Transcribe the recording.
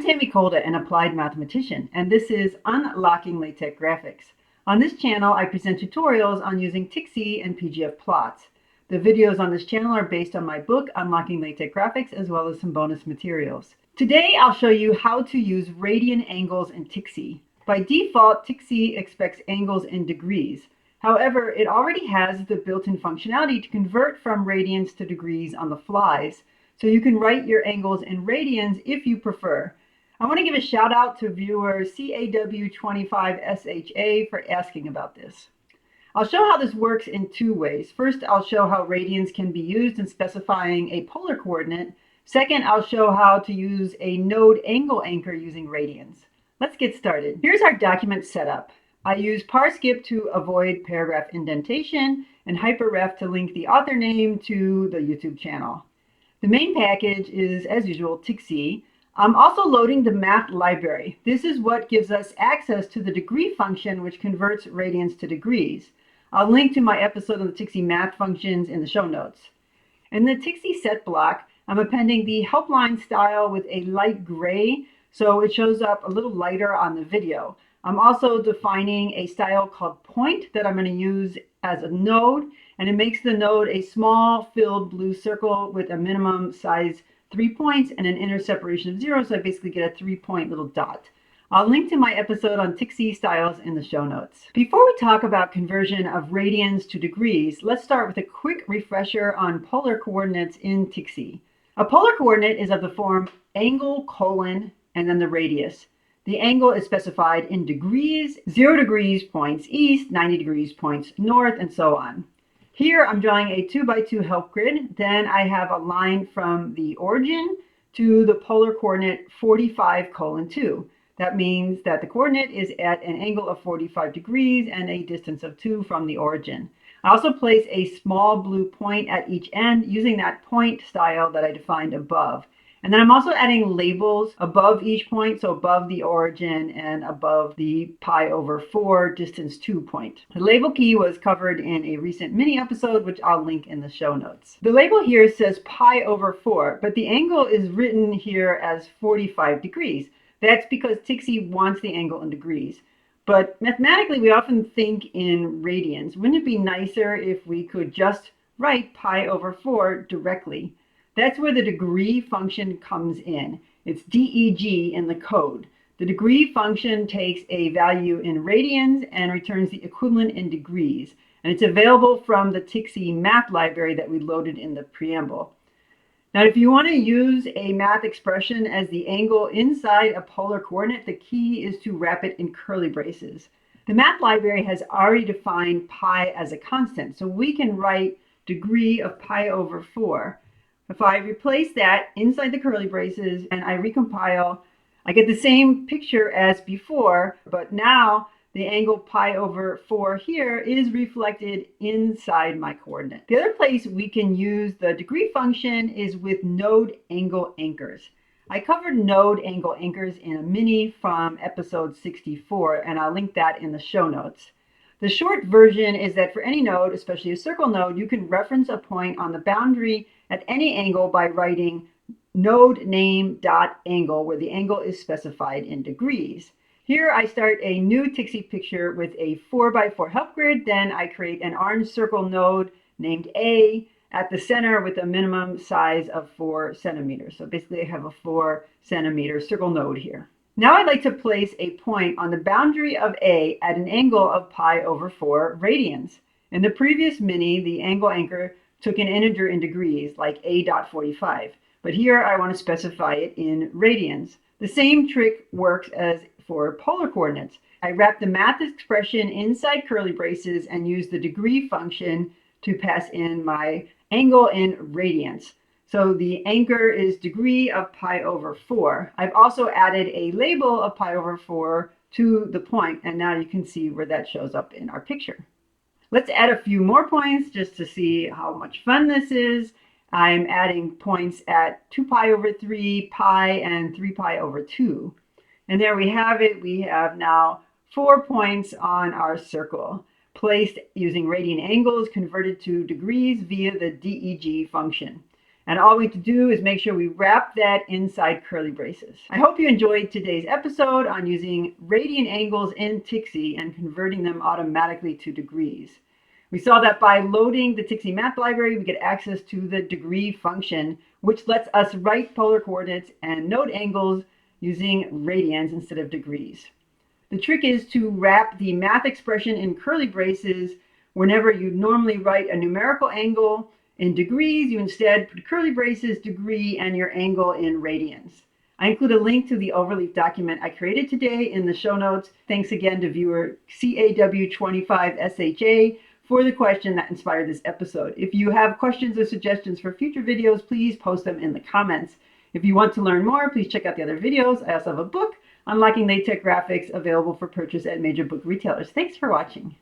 Tammy Kolda, an applied mathematician, and this is Unlocking LaTeX Graphics. On this channel, I present tutorials on using TikZ and PGF plots. The videos on this channel are based on my book, Unlocking LaTeX Graphics, as well as some bonus materials. Today, I'll show you how to use radian angles in TikZ. By default, TikZ expects angles in degrees. However, it already has the built-in functionality to convert from radians to degrees on the flies. So you can write your angles in radians if you prefer. I want to give a shout out to viewer CAW25SHA for asking about this. I'll show how this works in two ways. First, I'll show how radians can be used in specifying a polar coordinate. Second, I'll show how to use a node angle anchor using radians. Let's get started. Here's our document setup. I use parskip to avoid paragraph indentation and hyperref to link the author name to the YouTube channel. The main package is, as usual, TikZ. I'm also loading the math library. This is what gives us access to the degree function, which converts radians to degrees. I'll link to my episode on the TikZ math functions in the show notes. In the TikZ set block, I'm appending the helpline style with a light gray, so it shows up a little lighter on the video. I'm also defining a style called point that I'm going to use as a node, and it makes the node a small filled blue circle with a minimum size 3 points and an inner separation of 0, so I basically get a 3-point little dot. I'll link to my episode on TikZ styles in the show notes. Before we talk about conversion of radians to degrees, let's start with a quick refresher on polar coordinates in TikZ. A polar coordinate is of the form angle colon and then the radius. The angle is specified in degrees, 0 degrees points east, 90 degrees points north, and so on. Here I'm drawing a 2x2 help grid. Then I have a line from the origin to the polar coordinate 45:2. That means that the coordinate is at an angle of 45 degrees and a distance of 2 from the origin. I also place a small blue point at each end using that point style that I defined above. And then I'm also adding labels above each point, so above the origin and above the pi/4 distance 2 point. The label key was covered in a recent mini episode, which I'll link in the show notes. The label here says pi/4, but the angle is written here as 45 degrees. That's because TikZ wants the angle in degrees. But mathematically, we often think in radians. Wouldn't it be nicer if we could just write pi/4 directly? That's where the degree function comes in. It's DEG in the code. The degree function takes a value in radians and returns the equivalent in degrees. And it's available from the TikZ math library that we loaded in the preamble. Now, if you want to use a math expression as the angle inside a polar coordinate, the key is to wrap it in curly braces. The math library has already defined pi as a constant, so we can write degree of pi/4. If I replace that inside the curly braces and I recompile, I get the same picture as before, but now the angle pi/4 here is reflected inside my coordinate. The other place we can use the degree function is with node angle anchors. I covered node angle anchors in a mini from episode 64, and I'll link that in the show notes. The short version is that for any node, especially a circle node, you can reference a point on the boundary at any angle by writing node name dot angle, where the angle is specified in degrees. Here I start a new TikZ picture with a 4x4 help grid. Then I create an orange circle node named A at the center with a minimum size of 4 centimeters. So basically I have a 4 centimeter circle node here. Now I'd like to place a point on the boundary of A at an angle of pi/4 radians. In the previous mini, the angle anchor took an integer in degrees, like A.45. But here I want to specify it in radians. The same trick works as for polar coordinates. I wrap the math expression inside curly braces and use the degree function to pass in my angle in radians. So the anchor is degree of pi/4. I've also added a label of pi/4 to the point, and now you can see where that shows up in our picture. Let's add a few more points just to see how much fun this is. I'm adding points at 2pi/3, pi, and 3pi/2. And there we have it. We have now 4 points on our circle, placed using radian angles converted to degrees via the DEG function. And all we have to do is make sure we wrap that inside curly braces. I hope you enjoyed today's episode on using radian angles in TikZ and converting them automatically to degrees. We saw that by loading the TikZ math library, we get access to the degree function, which lets us write polar coordinates and node angles using radians instead of degrees. The trick is to wrap the math expression in curly braces. Whenever you normally write a numerical angle in degrees, you instead put curly braces, degree, and your angle in radians. I include a link to the overleaf document I created today in the show notes. Thanks again to viewer CAW25SHA for the question that inspired this episode. If you have questions or suggestions for future videos, please post them in the comments. If you want to learn more, please check out the other videos. I also have a book, Unlocking LaTeX Graphics, available for purchase at major book retailers. Thanks for watching.